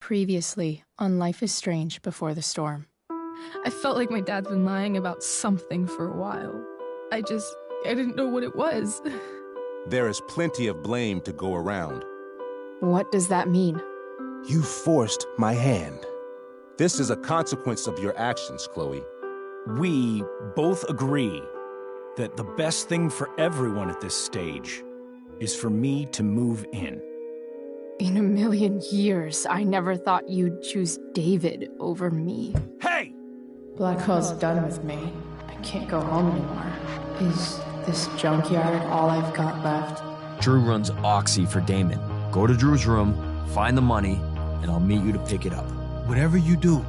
Previously on Life is Strange Before the Storm. I felt like my dad's been lying about something for a while. I didn't know what it was. There is plenty of blame to go around. What does that mean? You forced my hand. This is a consequence of your actions, Chloe. We both agree that the best thing for everyone at this stage is for me to move in. In a million years, I never thought you'd choose David over me. Hey! Blackwell's done with me. I can't go home anymore. Is this junkyard all I've got left? Drew runs Oxy for Damon. Go to Drew's room, find the money, and I'll meet you to pick it up. Whatever you do,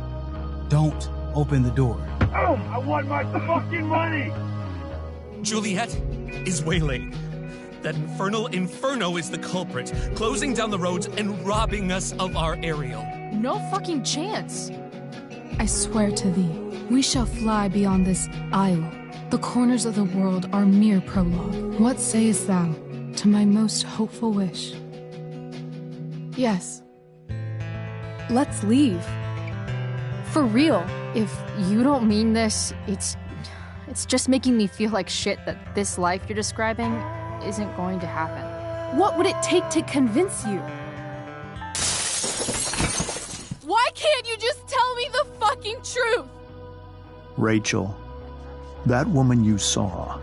don't open the door. Oh, I want my fucking money! Juliet is waylaid. That infernal inferno is the culprit, closing down the roads and robbing us of our aerial. No fucking chance. I swear to thee, we shall fly beyond this isle. The corners of the world are mere prologue. What sayest thou to my most hopeful wish? Yes. Let's leave. For real. If you don't mean this, it's just making me feel like shit that this life you're describing isn't going to happen. What would it take to convince you? Why can't you just tell me the fucking truth? Rachel, that woman you saw,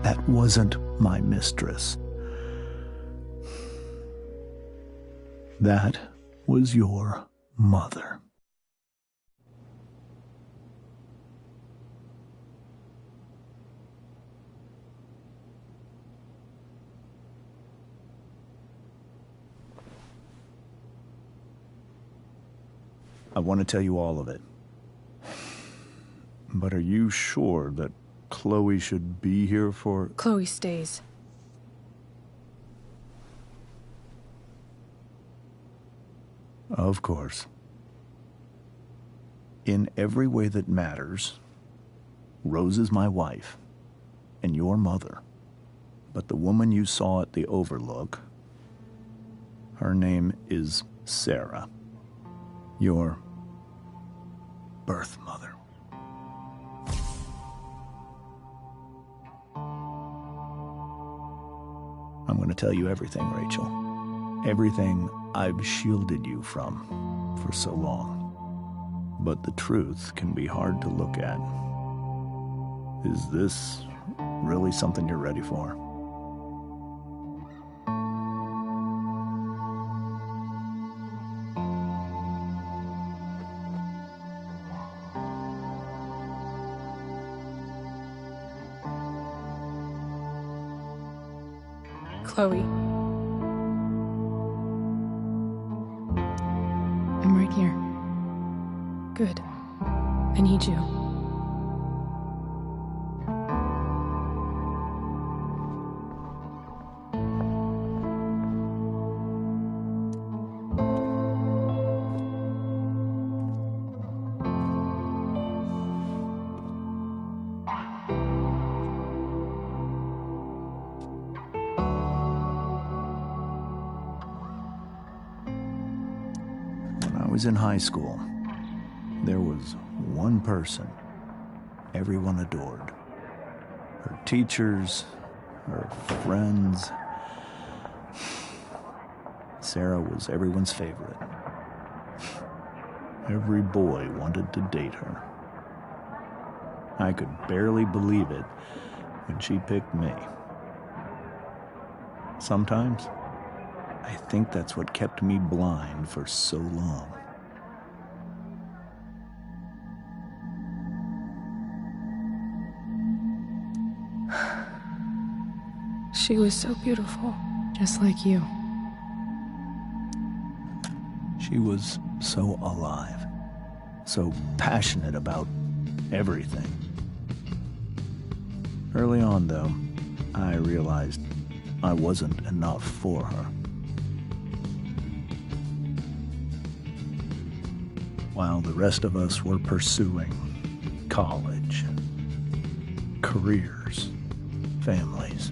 that wasn't my mistress. That was your mother. I want to tell you all of it. But are you sure that Chloe should be here for... Chloe stays. Of course. In every way that matters, Rose is my wife and your mother. But the woman you saw at the Overlook, her name is Sarah, your birth mother. I'm going to tell you everything, Rachel. Everything I've shielded you from for so long. But the truth can be hard to look at. Is this really something you're ready for? Chloe. I'm right here. Good. I need you. When I was in high school, there was one person everyone adored. Her teachers, her friends. Sarah was everyone's favorite. Every boy wanted to date her. I could barely believe it when she picked me. Sometimes, I think that's what kept me blind for so long. She was so beautiful. Just like you. She was so alive, so passionate about everything. Early on, though, I realized I wasn't enough for her. While the rest of us were pursuing college, careers, families,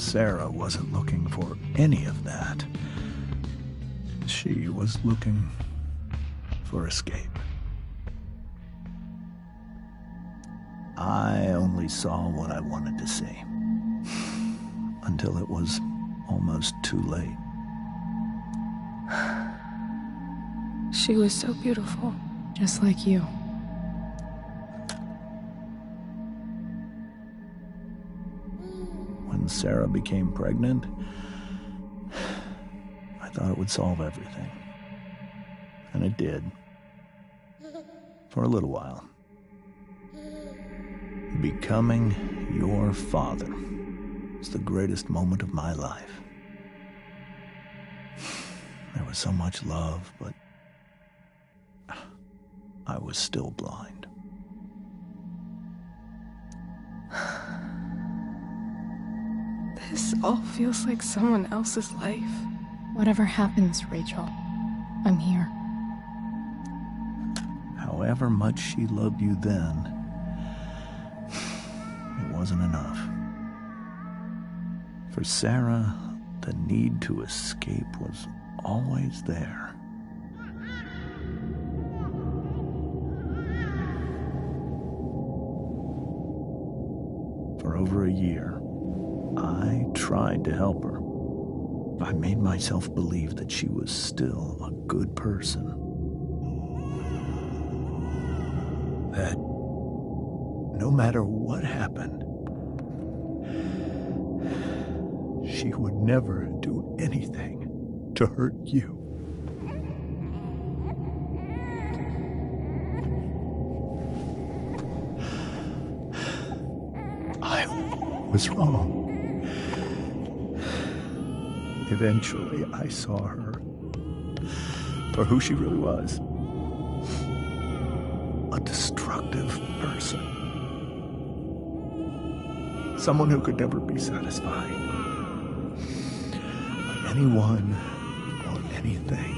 Sarah wasn't looking for any of that. She was looking for escape. I only saw what I wanted to see. Until it was almost too late. She was so beautiful, just like you. When Sarah became pregnant, I thought it would solve everything. And it did. For a little while. Becoming your father was the greatest moment of my life. There was so much love, but I was still blind. This all feels like someone else's life. Whatever happens, Rachel, I'm here. However much she loved you then, it wasn't enough. For Sarah, the need to escape was always there. For over a year, I tried to help her. I made myself believe that she was still a good person. That no matter what happened, she would never do anything to hurt you. I was wrong. Eventually, I saw her for who she really was. A destructive person. Someone who could never be satisfied by anyone or anything.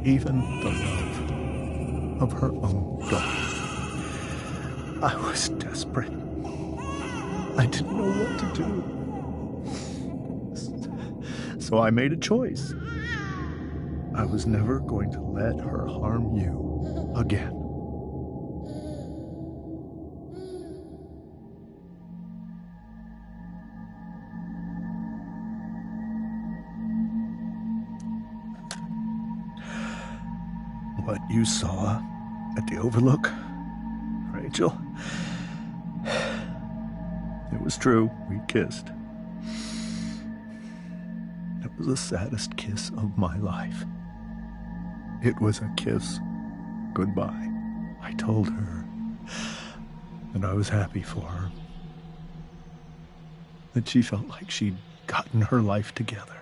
Even the love of her own daughter. I was desperate. I didn't know what to do. So I made a choice. I was never going to let her harm you again. What you saw at the Overlook, Rachel, it was true. We kissed. It was the saddest kiss of my life. It was a kiss goodbye. I told her that I was happy for her. That she felt like she'd gotten her life together.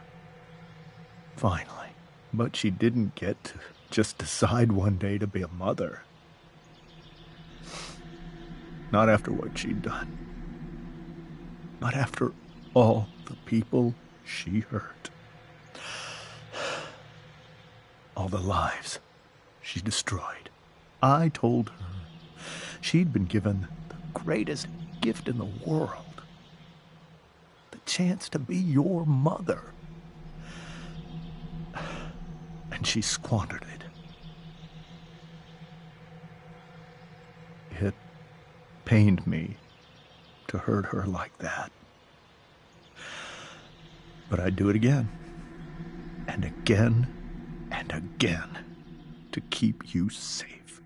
Finally. But she didn't get to just decide one day to be a mother. Not after what she'd done. Not after all the people she hurt. All the lives she destroyed. I told her she'd been given the greatest gift in the world. The chance to be your mother. And she squandered it. It pained me to hurt her like that. But I'd do it again. And again. And again. To keep you safe.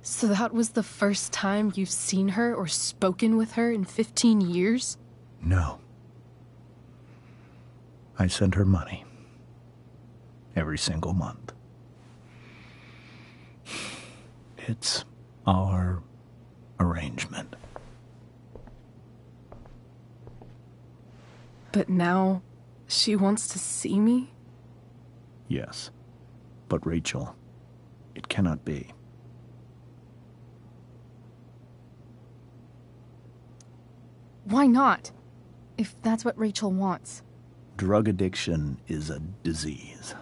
So that was the first time you've seen her or spoken with her in 15 years? No. I sent her money. Every single month. It's our arrangement. But now, she wants to see me? Yes. But Rachel, it cannot be. Why not? If that's what Rachel wants. Drug addiction is a disease.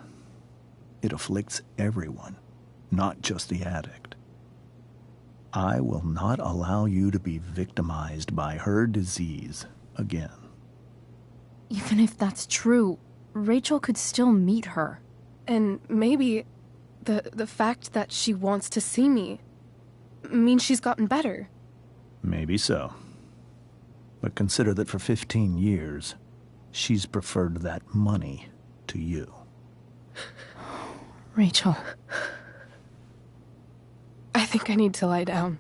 It afflicts everyone, not just the addict. I will not allow you to be victimized by her disease again. Even if that's true, Rachel could still meet her. And maybe the fact that she wants to see me means she's gotten better. Maybe so. But consider that for 15 years, she's preferred that money to you. Rachel. I think I need to lie down.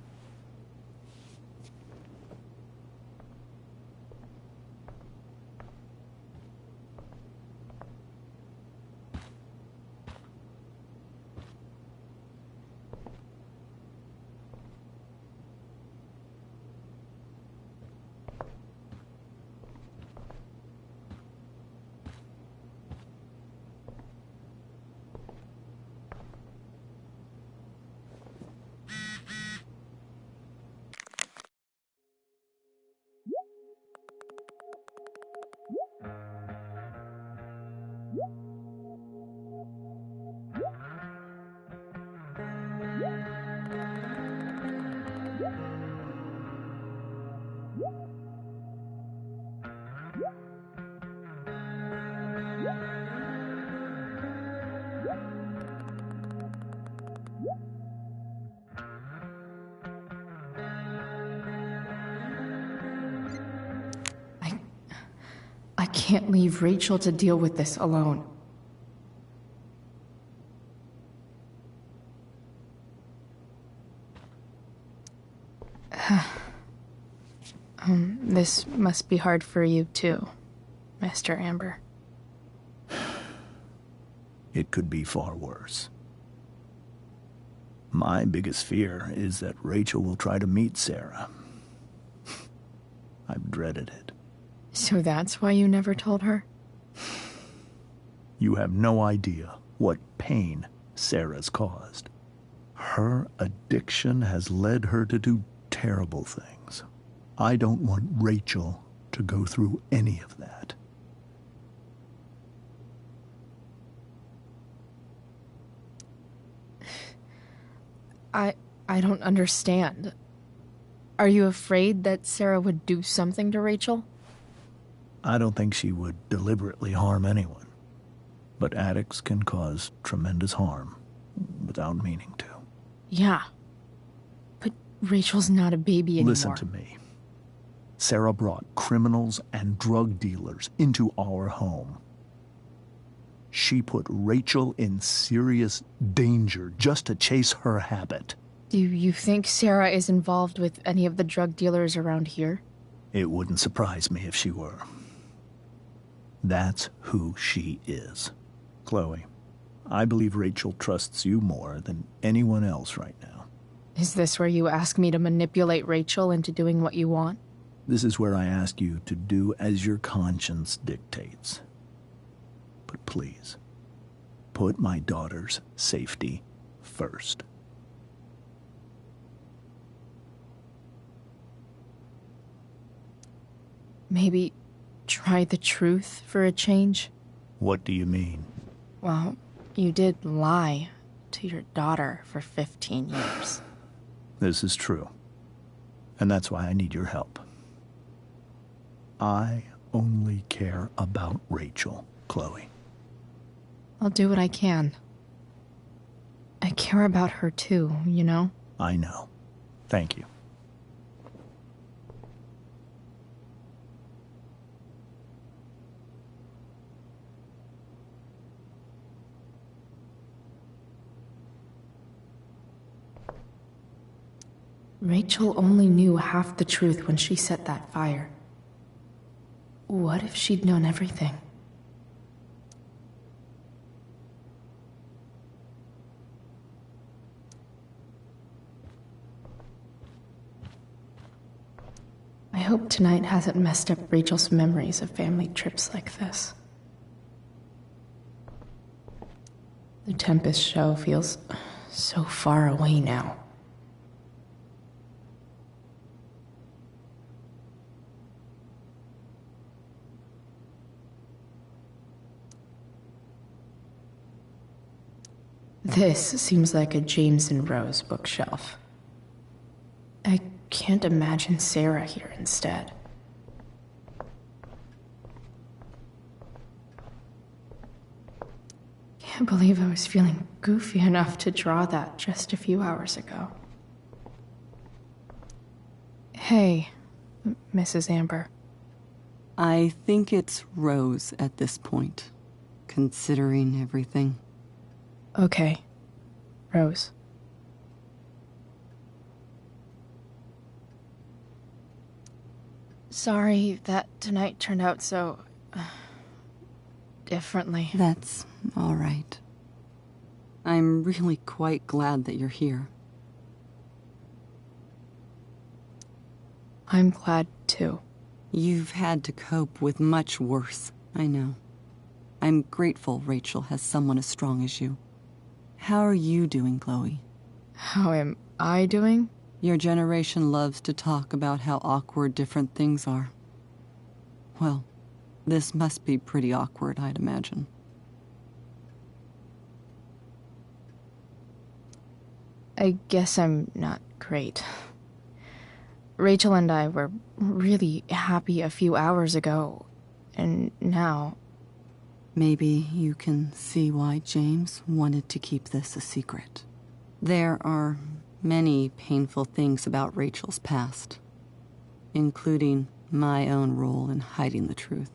I can't leave Rachel to deal with this alone. This must be hard for you too, Mr. Amber. It could be far worse. My biggest fear is that Rachel will try to meet Sarah. I've dreaded it. So that's why you never told her? You have no idea what pain Sarah's caused. Her addiction has led her to do terrible things. I don't want Rachel to go through any of that. I don't understand. Are you afraid that Sarah would do something to Rachel? I don't think she would deliberately harm anyone. But addicts can cause tremendous harm without meaning to. Yeah. But Rachel's not a baby anymore. Listen to me. Sarah brought criminals and drug dealers into our home. She put Rachel in serious danger just to chase her habit. Do you think Sarah is involved with any of the drug dealers around here? It wouldn't surprise me if she were. That's who she is. Chloe, I believe Rachel trusts you more than anyone else right now. Is this where you ask me to manipulate Rachel into doing what you want? This is where I ask you to do as your conscience dictates. But please, put my daughter's safety first. Maybe try the truth for a change? What do you mean? Well, you did lie to your daughter for 15 years. This is true. And that's why I need your help. I only care about Rachel, Chloe. I'll do what I can. I care about her too, you know? I know. Thank you. Rachel only knew half the truth when she set that fire. What if she'd known everything? I hope tonight hasn't messed up Rachel's memories of family trips like this. The Tempest show feels so far away now. This seems like a James and Rose bookshelf. I can't imagine Sarah here instead. Can't believe I was feeling goofy enough to draw that just a few hours ago. Hey, Mrs. Amber. I think it's Rose at this point, considering everything. Okay, Rose. Sorry that tonight turned out so... differently. That's all right. I'm really quite glad that you're here. I'm glad, too. You've had to cope with much worse, I know. I'm grateful Rachel has someone as strong as you. How are you doing, Chloe? How am I doing? Your generation loves to talk about how awkward different things are. Well, this must be pretty awkward, I'd imagine. I guess I'm not great. Rachel and I were really happy a few hours ago, and now... Maybe you can see why James wanted to keep this a secret. There are many painful things about Rachel's past, including my own role in hiding the truth.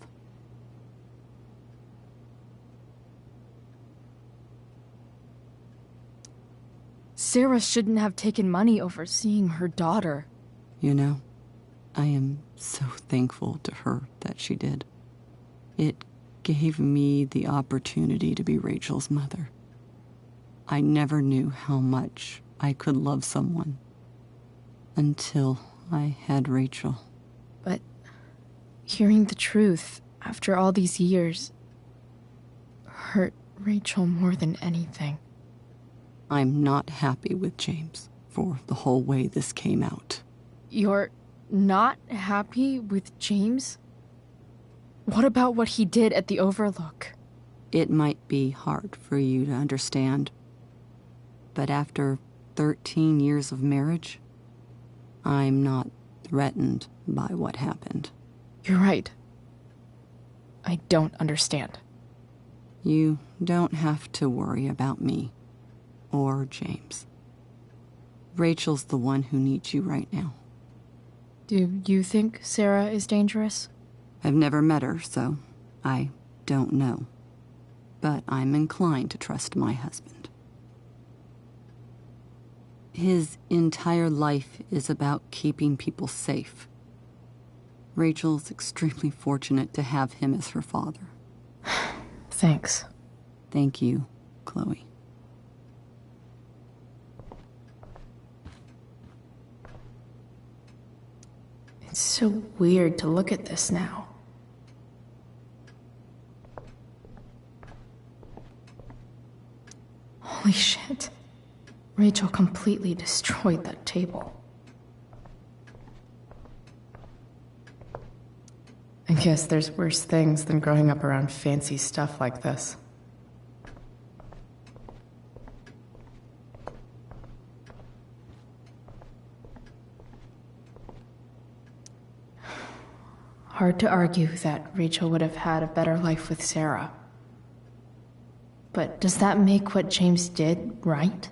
Sarah shouldn't have taken money over seeing her daughter. You know, I am so thankful to her that she did. It gave me the opportunity to be Rachel's mother. I never knew how much I could love someone until I had Rachel. But hearing the truth after all these years hurt Rachel more than anything. I'm not happy with James for the whole way this came out. You're not happy with James? What about what he did at the Overlook? It might be hard for you to understand, but after 13 years of marriage, I'm not threatened by what happened. You're right. I don't understand. You don't have to worry about me or James. Rachel's the one who needs you right now. Do you think Sarah is dangerous? I've never met her, so I don't know. But I'm inclined to trust my husband. His entire life is about keeping people safe. Rachel's extremely fortunate to have him as her father. Thanks. Thank you, Chloe. It's so weird to look at this now. Holy shit. Rachel completely destroyed that table. I guess there's worse things than growing up around fancy stuff like this. Hard to argue that Rachel would have had a better life with Sarah. But does that make what James did right?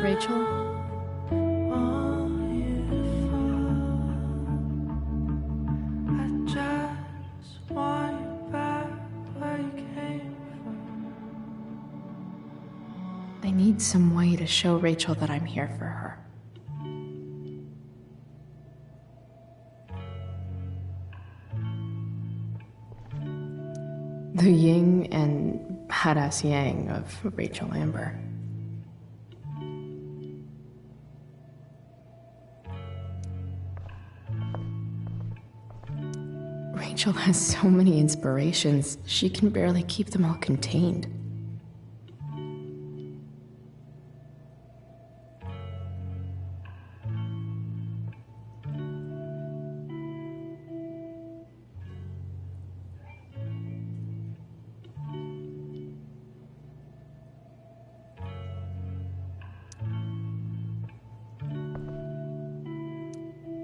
Rachel? I need some way to show Rachel that I'm here for her. The yin and badass yang of Rachel Amber. Rachel has so many inspirations, she can barely keep them all contained.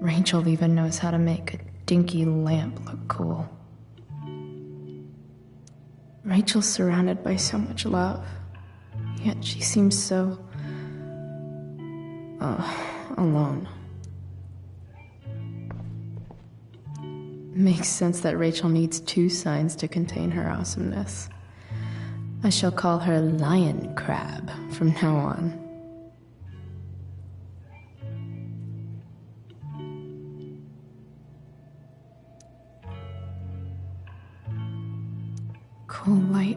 Rachel even knows how to make a dinky lamp look cool. Rachel's surrounded by so much love, yet she seems so... alone. Makes sense that Rachel needs 2 signs to contain her awesomeness. I shall call her Lion Crab from now on. Cool light.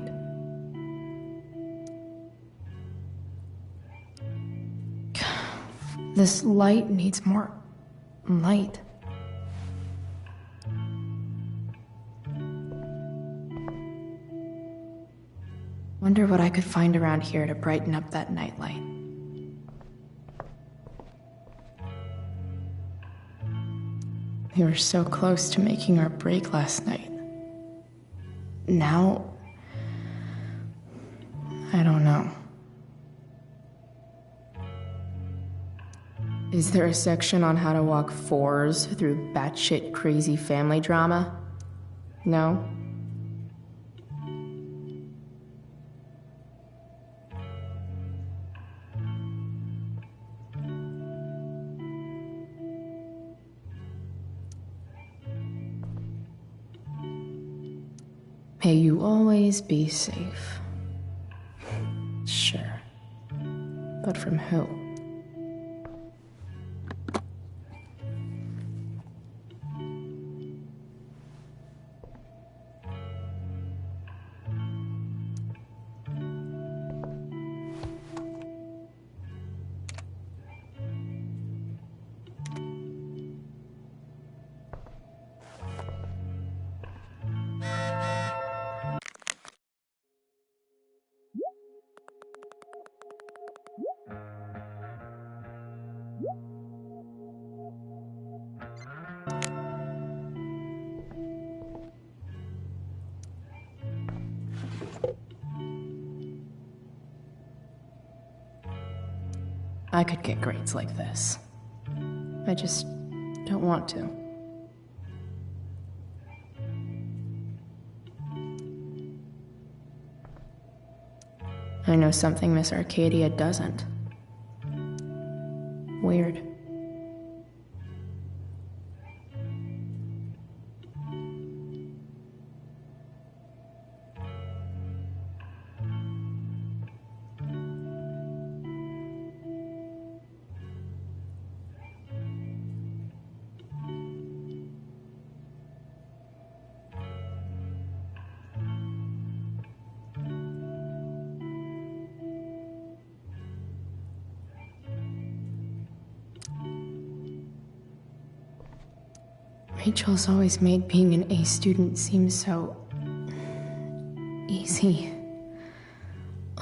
This light needs more light. Wonder what I could find around here to brighten up that nightlight. We were so close to making our break last night. Now, I don't know. Is there a section on how to walk 4s through batshit crazy family drama? No? May you always be safe. Sure. But from who? I could get grades like this. I just don't want to. I know something Miss Arcadia doesn't. Weird. Rachel's always made being an A student seem so... easy.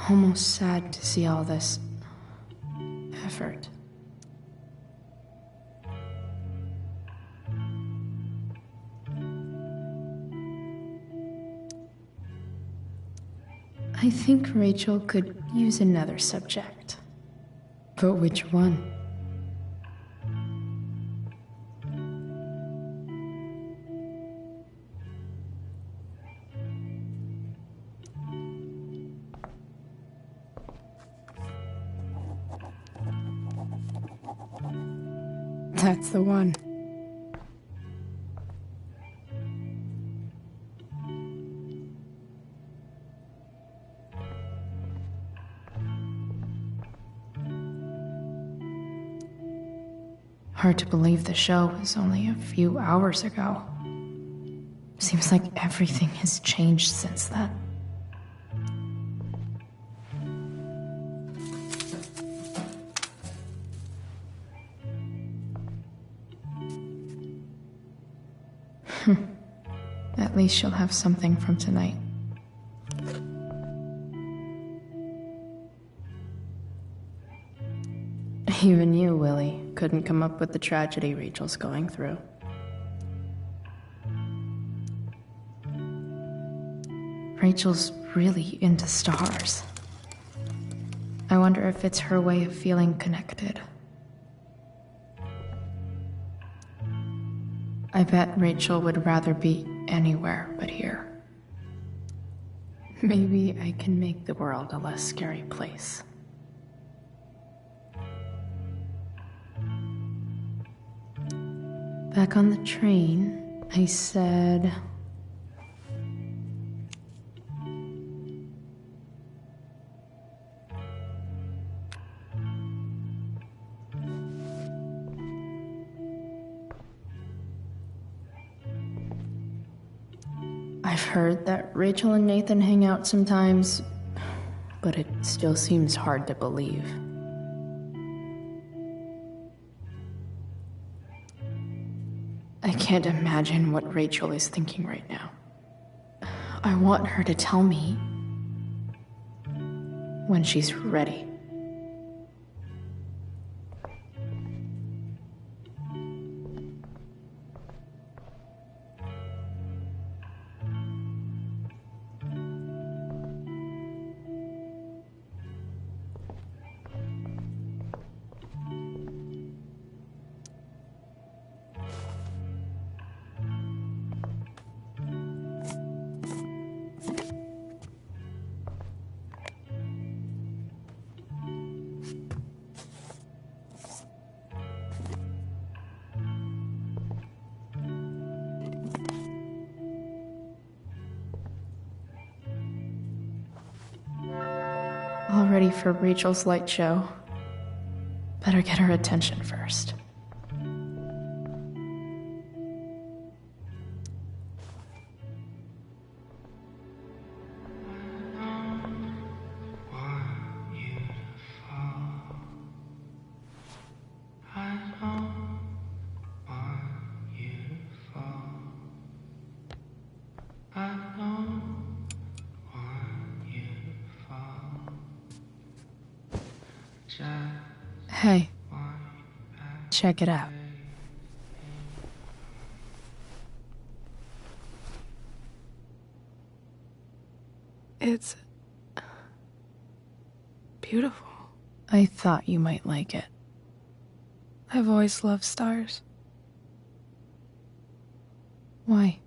Almost sad to see all this... effort. I think Rachel could use another subject. But which one? That's the one. Hard to believe the show was only a few hours ago. Seems like everything has changed since then. At least she'll have something from tonight. Even you, Willie, couldn't come up with the tragedy Rachel's going through. Rachel's really into stars. I wonder if it's her way of feeling connected. I bet Rachel would rather be anywhere but here. Maybe I can make the world a less scary place. Back on the train, I said... I've heard that Rachel and Nathan hang out sometimes, but it still seems hard to believe. I can't imagine what Rachel is thinking right now. I want her to tell me when she's ready. All ready for Rachel's light show. Better get her attention first. Hey, check it out. It's beautiful. I thought you might like it. I've always loved stars. Why?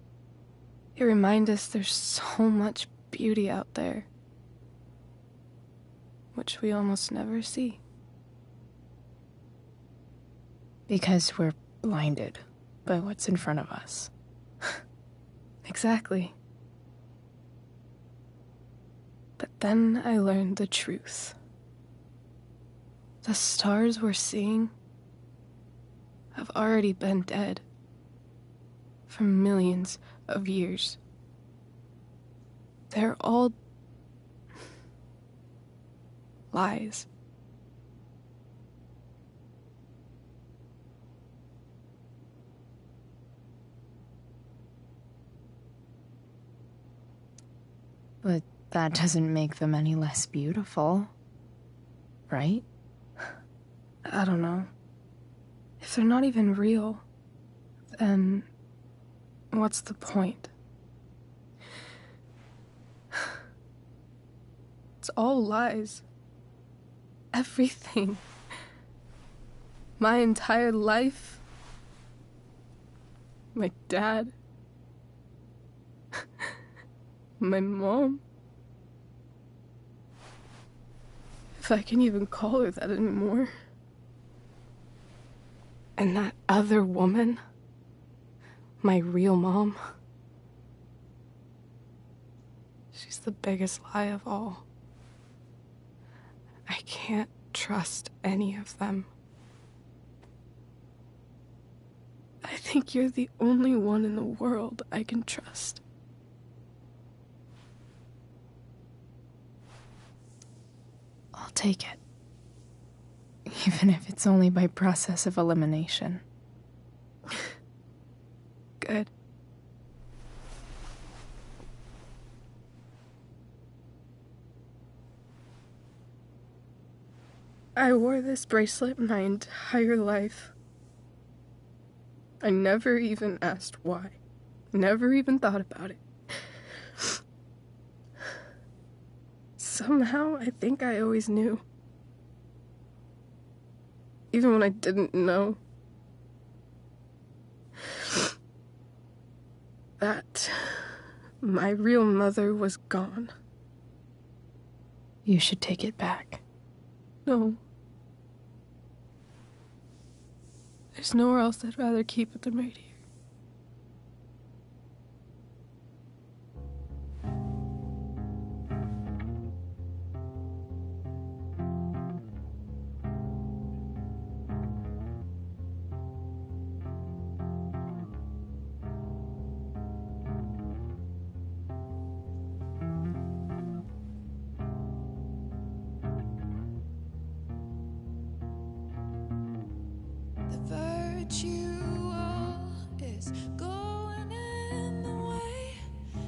They remind us there's so much beauty out there, which we almost never see. Because we're blinded by what's in front of us. Exactly. But then I learned the truth. The stars we're seeing have already been dead for millions of years. They're all lies. But that doesn't make them any less beautiful, right? I don't know. If they're not even real, then what's the point? It's all lies. Everything. My entire life. My dad. My mom. If I can even call her that anymore. And that other woman. My real mom. She's the biggest lie of all. I can't trust any of them. I think you're the only one in the world I can trust. I'll take it. Even if it's only by process of elimination. Good. I wore this bracelet my entire life. I never even asked why. Never even thought about it. Somehow, I think I always knew. Even when I didn't know. That my real mother was gone. You should take it back. No. There's nowhere else I'd rather keep it than right here.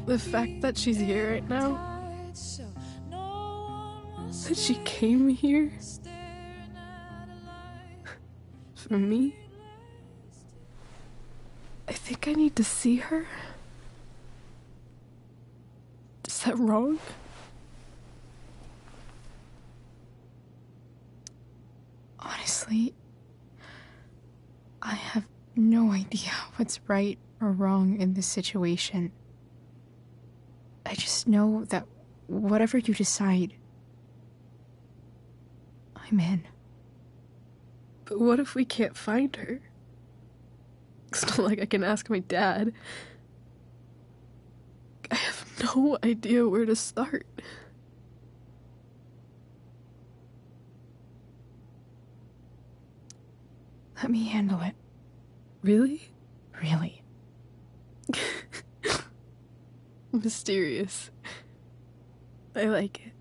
The fact that she's here right now, that she came here for me, I think I need to see her. Is that wrong? Honestly, I have no idea what's right or wrong in this situation. I just know that whatever you decide, I'm in. But what if we can't find her? It's not like I can ask my dad. I have no idea where to start. Let me handle it. Really? Really. Mysterious. I like it.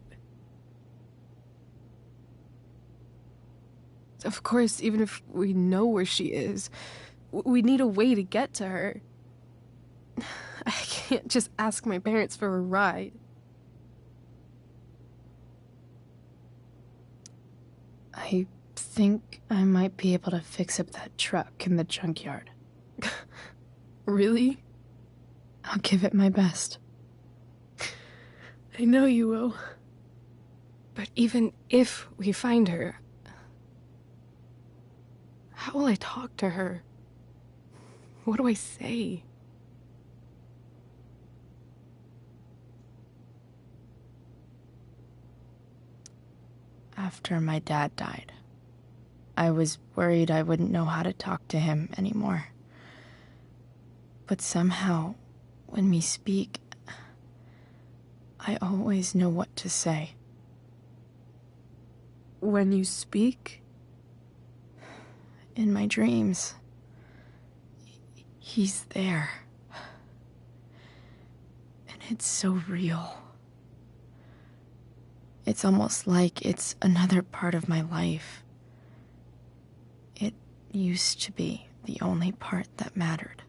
Of course, even if we know where she is, we need a way to get to her. I can't just ask my parents for a ride. I think I might be able to fix up that truck in the junkyard. Really? I'll give it my best. I know you will. But even if we find her, how will I talk to her? What do I say? After my dad died, I was worried I wouldn't know how to talk to him anymore. But somehow, when we speak, I always know what to say. When you speak? In my dreams, he's there. And it's so real. It's almost like it's another part of my life. It used to be the only part that mattered.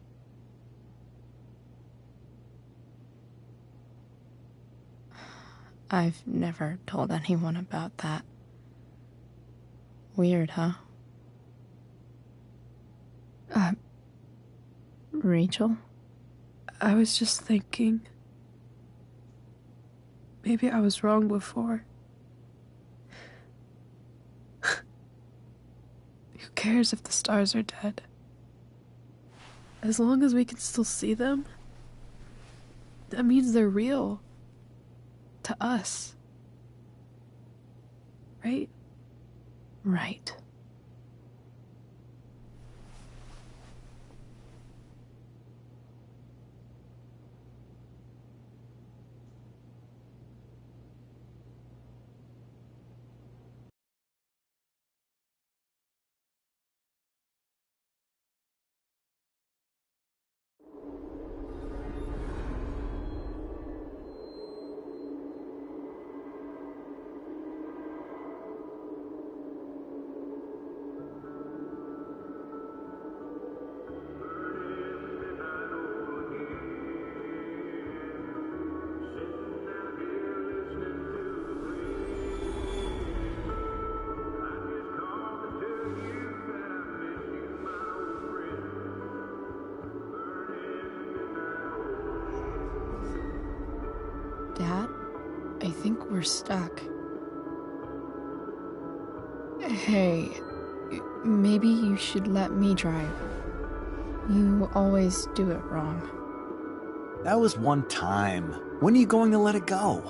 I've never told anyone about that. Weird, huh? Rachel? I was just thinking. Maybe I was wrong before. Who cares if the stars are dead? As long as we can still see them, that means they're real. To us. Right? Right. Dad, I think we're stuck. Hey, maybe you should let me drive. You always do it wrong. That was one time. When are you going to let it go?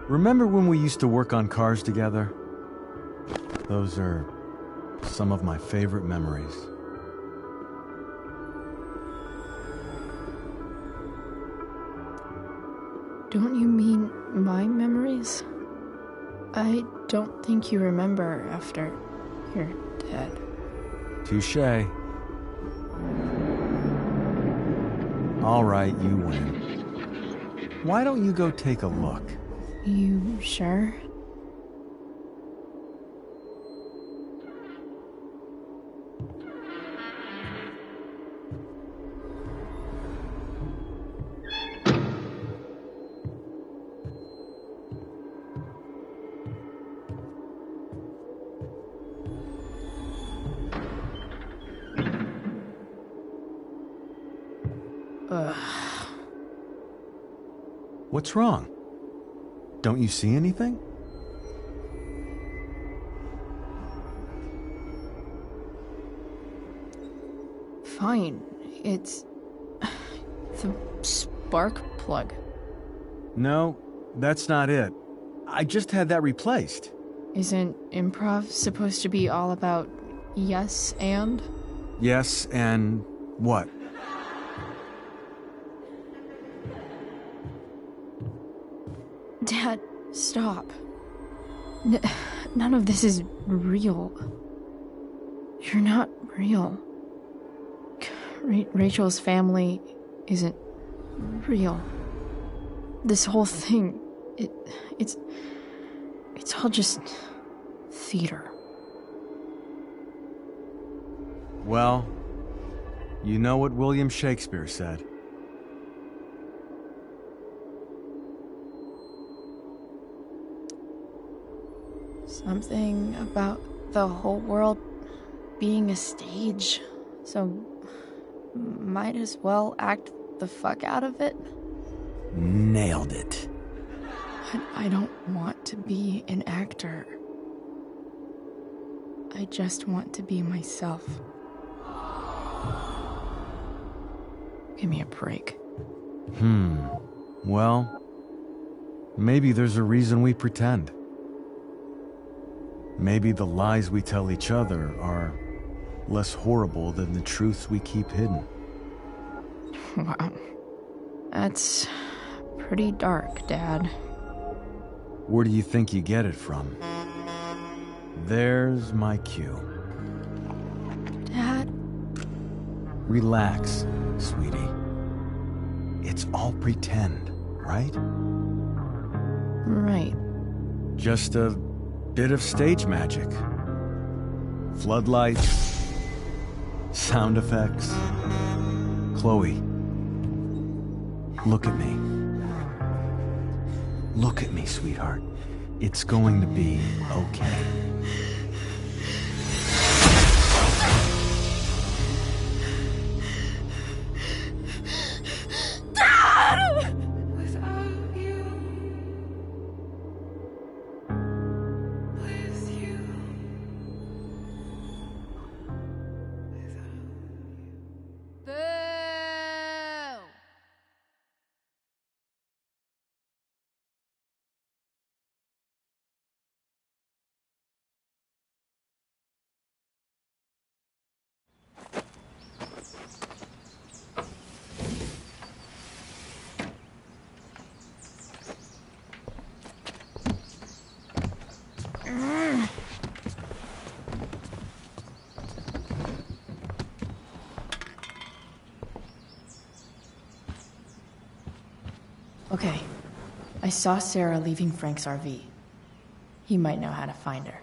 Remember when we used to work on cars together? Those are some of my favorite memories. Don't you mean my memories? I don't think you remember after you're dead. Touché. All right, you win. Why don't you go take a look? You sure? Ugh. What's wrong? Don't you see anything? Fine. It's the spark plug. No, that's not it. I just had that replaced. Isn't improv supposed to be all about yes and? Yes, and what? Dad, stop. None of this is real. You're not real. Rachel's family isn't real. This whole thing, it's all just theater. Well, you know what William Shakespeare said. Something about the whole world being a stage, so might as well act the fuck out of it. Nailed it. But I don't want to be an actor. I just want to be myself. Give me a break. Well, maybe there's a reason we pretend. Maybe the lies we tell each other are less horrible than the truths we keep hidden. Wow. That's pretty dark, Dad. Where do you think you get it from? There's my cue. Dad? Relax, sweetie. It's all pretend, right? Right. Just a bit of stage magic. Floodlights, sound effects. Chloe, look at me. Look at me, sweetheart. It's going to be okay. Okay. I saw Sarah leaving Frank's RV. He might know how to find her.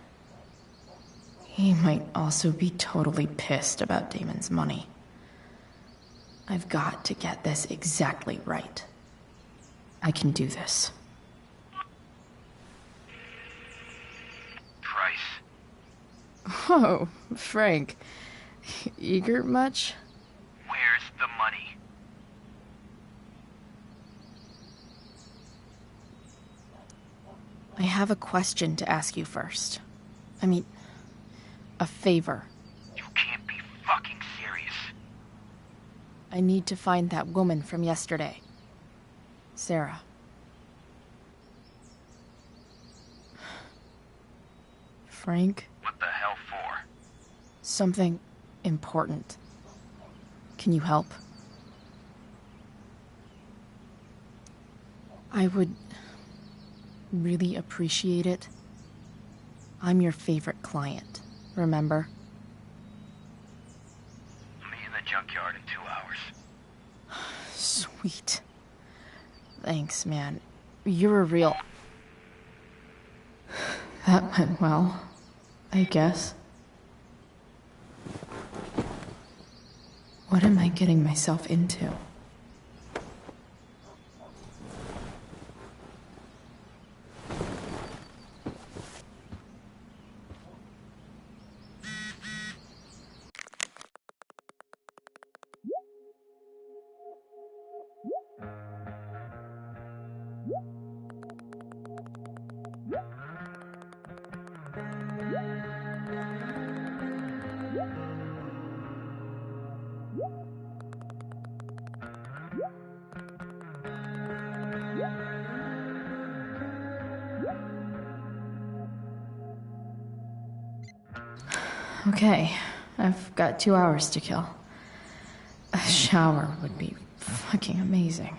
He might also be totally pissed about Damon's money. I've got to get this exactly right. I can do this. Price. Oh, Frank. Eager much? Where's the money? I have a question to ask you first. I mean, a favor. You can't be fucking serious. I need to find that woman from yesterday. Sarah. Frank? What the hell for? Something important. Can you help? I would really appreciate it. I'm your favorite client, remember? Meet in the junkyard in 2 hours. Sweet. Thanks, man. You're a real... That went well, I guess. What am I getting myself into? Okay, I've got 2 hours to kill. A shower would be fucking amazing.